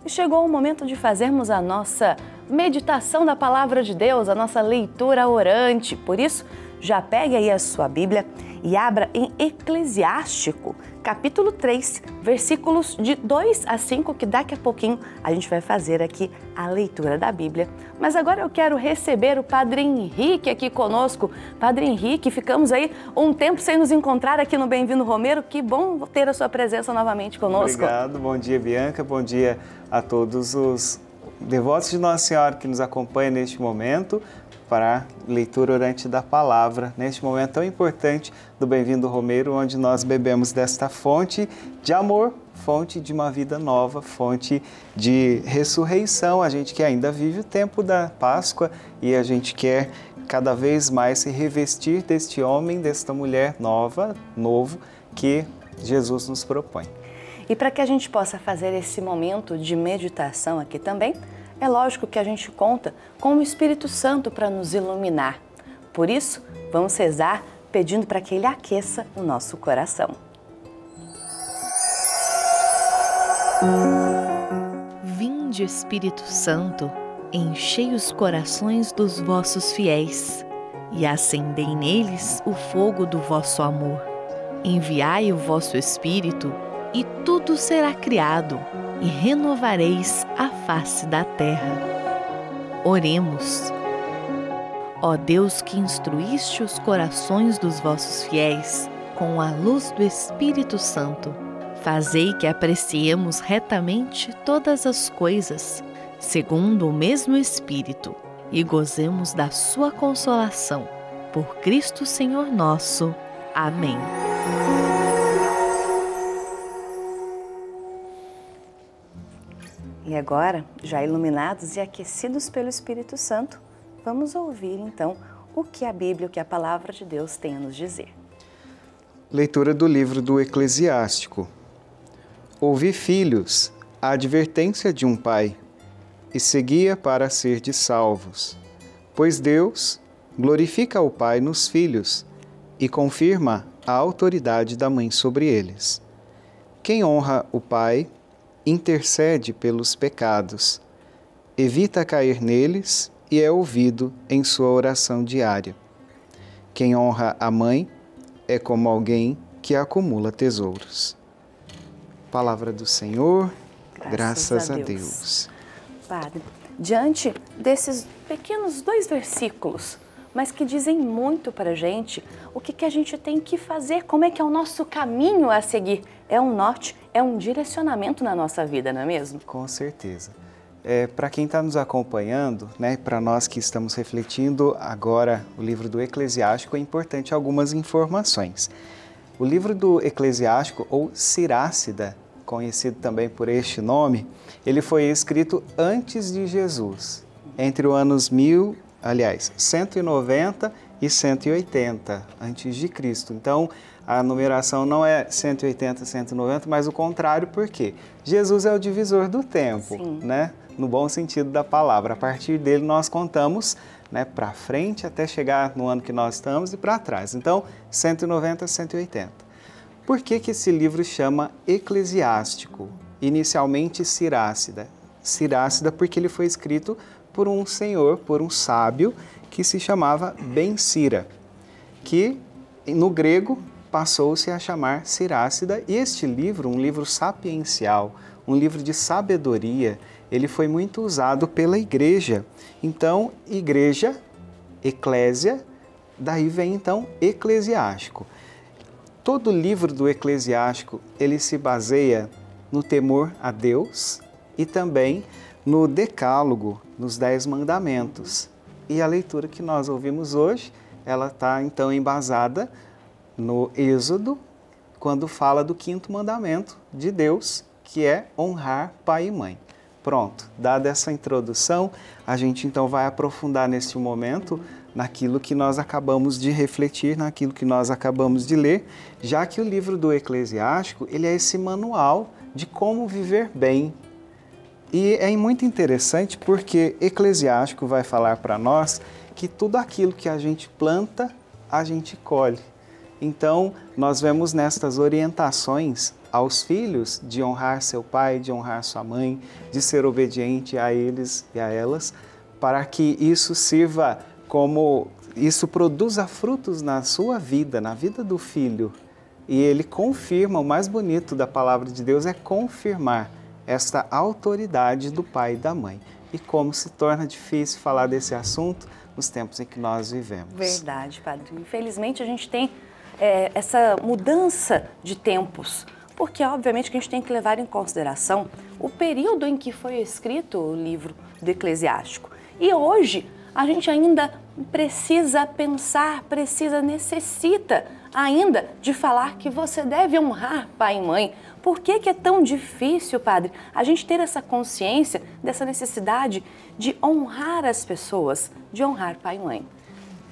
e chegou o momento de fazermos a nossa meditação da Palavra de Deus, a nossa leitura orante. Por isso, já pegue aí a sua Bíblia e abra em Eclesiástico, capítulo 3, versículos de 2 a 5, que daqui a pouquinho a gente vai fazer aqui a leitura da Bíblia. Mas agora eu quero receber o Padre Henrique aqui conosco. Padre Henrique, ficamos aí um tempo sem nos encontrar aqui no Bem-vindo Romero. Que bom ter a sua presença novamente conosco. Obrigado, bom dia Bianca, bom dia a todos os devotos de Nossa Senhora que nos acompanham neste momento para a leitura orante da palavra, neste momento tão importante do Bem-vindo Romero, onde nós bebemos desta fonte de amor, fonte de uma vida nova, fonte de ressurreição. A gente que ainda vive o tempo da Páscoa e a gente quer cada vez mais se revestir deste homem, desta mulher novo que Jesus nos propõe. E para que a gente possa fazer esse momento de meditação aqui também, é lógico que a gente conta com o Espírito Santo para nos iluminar. Por isso, vamos rezar pedindo para que Ele aqueça o nosso coração. Vinde, Espírito Santo, enchei os corações dos vossos fiéis e acendei neles o fogo do vosso amor. Enviai o vosso Espírito e tudo será criado e renovareis a face da terra. Oremos. Ó Deus, que instruíste os corações dos vossos fiéis com a luz do Espírito Santo, fazei que apreciemos retamente todas as coisas, segundo o mesmo Espírito, e gozemos da sua consolação. Por Cristo Senhor nosso. Amém. E agora, já iluminados e aquecidos pelo Espírito Santo, vamos ouvir então o que a Bíblia, o que a Palavra de Deus tem a nos dizer. Leitura do livro do Eclesiástico. Ouvi, filhos, a advertência de um pai, e seguia para serdes salvos. Pois Deus glorifica o pai nos filhos e confirma a autoridade da mãe sobre eles. Quem honra o pai, intercede pelos pecados, evita cair neles e é ouvido em sua oração diária. Quem honra a mãe é como alguém que acumula tesouros. Palavra do Senhor, graças a Deus. Padre, diante desses pequenos 2 versículos, mas que dizem muito para a gente, o que a gente tem que fazer, como é que é o nosso caminho a seguir. É um norte, é um direcionamento na nossa vida, não é mesmo? Com certeza. Para quem está nos acompanhando, né, para nós que estamos refletindo agora o livro do Eclesiástico, é importante algumas informações. O livro do Eclesiástico, ou Sirácida, conhecido também por este nome, ele foi escrito antes de Jesus, entre os anos 190 e 180 antes de Cristo. Então, a numeração não é 180, 190, mas o contrário, porque Jesus é o divisor do tempo, né? No bom sentido da palavra. A partir dele nós contamos, né, para frente até chegar no ano que nós estamos e para trás. Então, 190, 180. Por que esse livro chama Eclesiástico? Inicialmente Sirácida. Sirácida porque ele foi escrito por um senhor, por um sábio, que se chamava Ben-Sira, que no grego passou-se a chamar Sirácida. E este livro, um livro sapiencial, um livro de sabedoria, ele foi muito usado pela igreja. Então, igreja, eclésia, daí vem então eclesiástico. Todo livro do Eclesiástico, ele se baseia no temor a Deus e também no Decálogo, nos 10 mandamentos. E a leitura que nós ouvimos hoje, ela está então embasada no Êxodo, quando fala do 5º mandamento de Deus, que é honrar pai e mãe. Pronto, dada essa introdução, a gente então vai aprofundar neste momento naquilo que nós acabamos de refletir, naquilo que nós acabamos de ler, já que o livro do Eclesiástico, ele é esse manual de como viver bem. E é muito interessante porque Eclesiástico vai falar para nós que tudo aquilo que a gente planta, a gente colhe. Então, nós vemos nestas orientações aos filhos de honrar seu pai, de honrar sua mãe, de ser obediente a eles e a elas, para que isso sirva como, isso produza frutos na sua vida, na vida do filho. E ele confirma, o mais bonito da palavra de Deus é confirmar esta autoridade do pai e da mãe. E como se torna difícil falar desse assunto nos tempos em que nós vivemos. Verdade, Padre. Infelizmente a gente tem essa mudança de tempos, porque obviamente que a gente tem que levar em consideração o período em que foi escrito o livro do Eclesiástico. E hoje a gente ainda precisa pensar, necessita ainda de falar que você deve honrar pai e mãe. Por que é tão difícil, Padre, a gente ter essa consciência dessa necessidade de honrar as pessoas, de honrar pai e mãe?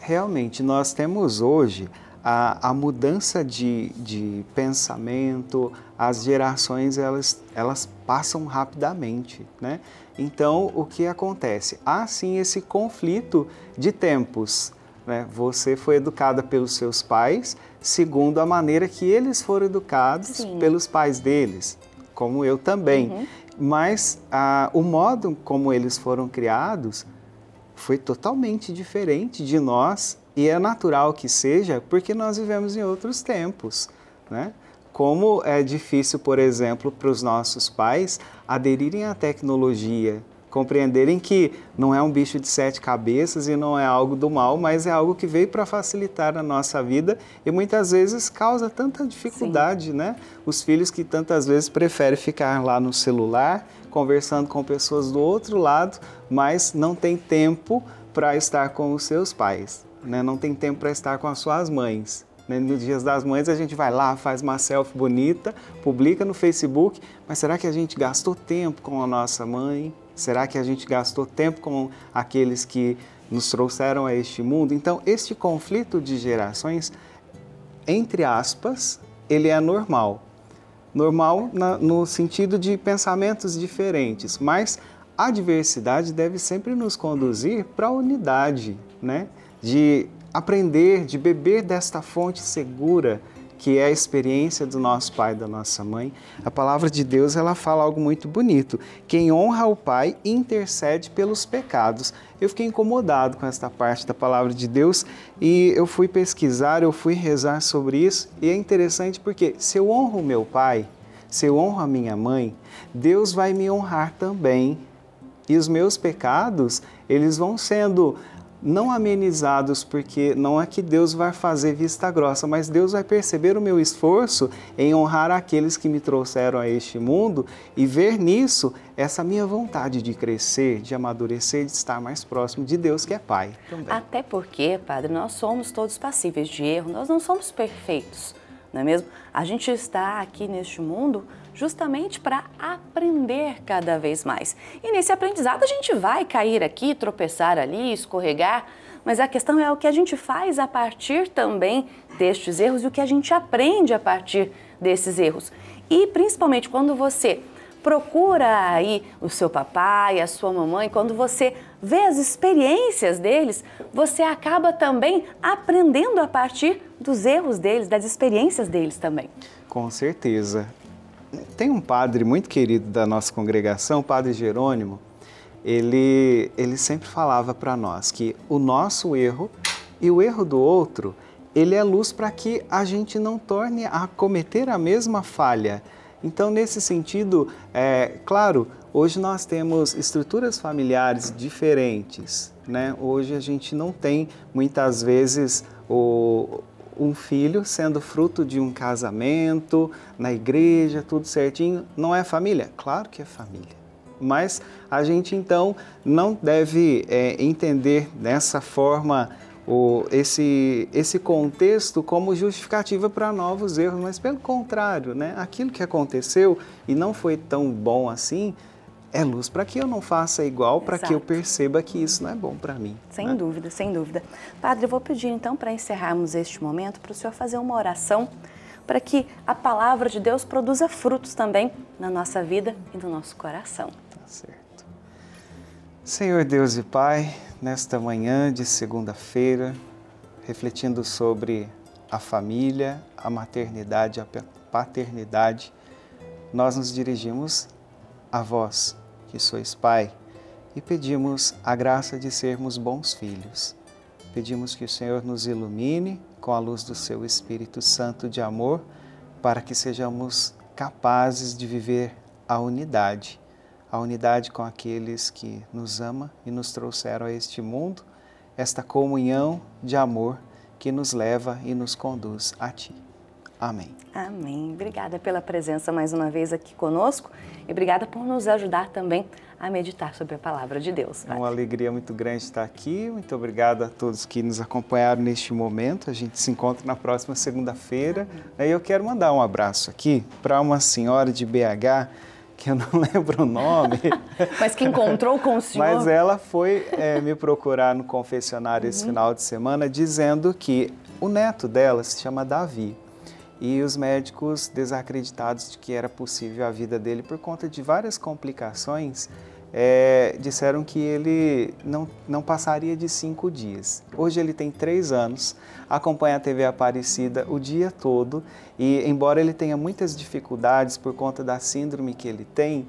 Realmente, nós temos hoje a mudança de pensamento, as gerações elas passam rapidamente, né? Então, o que acontece? Há sim esse conflito de tempos, né? Você foi educada pelos seus pais segundo a maneira que eles foram educados pelos pais deles, como eu também. Mas o modo como eles foram criados foi totalmente diferente de nós. E é natural que seja, porque nós vivemos em outros tempos, né? Como é difícil, por exemplo, para os nossos pais aderirem à tecnologia, compreenderem que não é um bicho de 7 cabeças e não é algo do mal, mas é algo que veio para facilitar a nossa vida e muitas vezes causa tanta dificuldade, né? Os filhos que tantas vezes preferem ficar lá no celular, conversando com pessoas do outro lado, mas não tem tempo para estar com os seus pais. Né? Não tem tempo para estar com as suas mães. Né? Nos dias das mães a gente vai lá, faz uma selfie bonita, publica no Facebook, mas será que a gente gastou tempo com a nossa mãe? Será que a gente gastou tempo com aqueles que nos trouxeram a este mundo? Então, este conflito de gerações, entre aspas, ele é normal. Normal no sentido de pensamentos diferentes, mas a diversidade deve sempre nos conduzir para a unidade, né? De aprender, de beber desta fonte segura que é a experiência do nosso pai e da nossa mãe. A palavra de Deus, ela fala algo muito bonito. Quem honra o pai intercede pelos pecados. Eu fiquei incomodado com esta parte da palavra de Deus e eu fui pesquisar, eu fui rezar sobre isso e é interessante porque se eu honro o meu pai, se eu honro a minha mãe, Deus vai me honrar também. E os meus pecados, eles vão sendo não amenizados, porque não é que Deus vai fazer vista grossa, mas Deus vai perceber o meu esforço em honrar aqueles que me trouxeram a este mundo e ver nisso essa minha vontade de crescer, de amadurecer, de estar mais próximo de Deus, que é Pai também. Até porque, Padre, nós somos todos passíveis de erro, nós não somos perfeitos, não é mesmo? A gente está aqui neste mundo justamente para aprender cada vez mais. E nesse aprendizado a gente vai cair aqui, tropeçar ali, escorregar, mas a questão é o que a gente faz a partir também destes erros e o que a gente aprende a partir desses erros. E principalmente quando você procura aí o seu papai, a sua mamãe, quando você vê as experiências deles, você acaba também aprendendo a partir dos erros deles, das experiências deles também. Com certeza. Tem um padre muito querido da nossa congregação, o Padre Jerônimo, ele sempre falava para nós que o nosso erro e o erro do outro, ele é luz para que a gente não torne a cometer a mesma falha. Então, nesse sentido, claro, hoje nós temos estruturas familiares diferentes, né? Hoje a gente não tem, muitas vezes, um filho sendo fruto de um casamento, na igreja, tudo certinho. Não é família? Claro que é família. Mas a gente, então, não deve entender dessa forma esse contexto como justificativa para novos erros, mas pelo contrário, né? Aquilo que aconteceu e não foi tão bom assim, é luz para que eu não faça igual, para que eu perceba que isso não é bom para mim. Sem dúvida, sem dúvida. Padre, eu vou pedir então para encerrarmos este momento, para o senhor fazer uma oração para que a palavra de Deus produza frutos também na nossa vida e no nosso coração. Tá certo. Senhor Deus e Pai, nesta manhã de segunda-feira, refletindo sobre a família, a maternidade, a paternidade, nós nos dirigimos a vós, que sois Pai, e pedimos a graça de sermos bons filhos. Pedimos que o Senhor nos ilumine com a luz do seu Espírito Santo de amor, para que sejamos capazes de viver a unidade com aqueles que nos amam e nos trouxeram a este mundo, esta comunhão de amor que nos leva e nos conduz a Ti. Amém. Amém. Obrigada pela presença mais uma vez aqui conosco e obrigada por nos ajudar também a meditar sobre a Palavra de Deus. É uma alegria muito grande estar aqui. Muito obrigada a todos que nos acompanharam neste momento. A gente se encontra na próxima segunda-feira. E eu quero mandar um abraço aqui para uma senhora de BH, que eu não lembro o nome. Mas que encontrou com o senhor. Mas ela foi me procurar no confessionário esse final de semana, dizendo que o neto dela se chama Davi. E os médicos, desacreditados de que era possível a vida dele por conta de várias complicações, disseram que ele não passaria de 5 dias. Hoje ele tem 3 anos, acompanha a TV Aparecida o dia todo e, embora ele tenha muitas dificuldades por conta da síndrome que ele tem,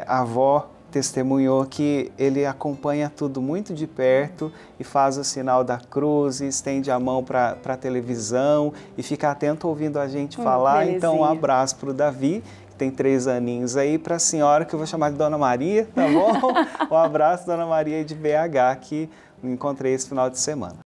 a avó testemunhou que ele acompanha tudo muito de perto e faz o sinal da cruz, e estende a mão para a televisão e fica atento ouvindo a gente falar. Belezinha. Então, um abraço para o Davi, que tem 3 aninhos aí, para a senhora, que eu vou chamar de Dona Maria, tá bom? Um abraço, Dona Maria de BH, que me encontrei esse final de semana.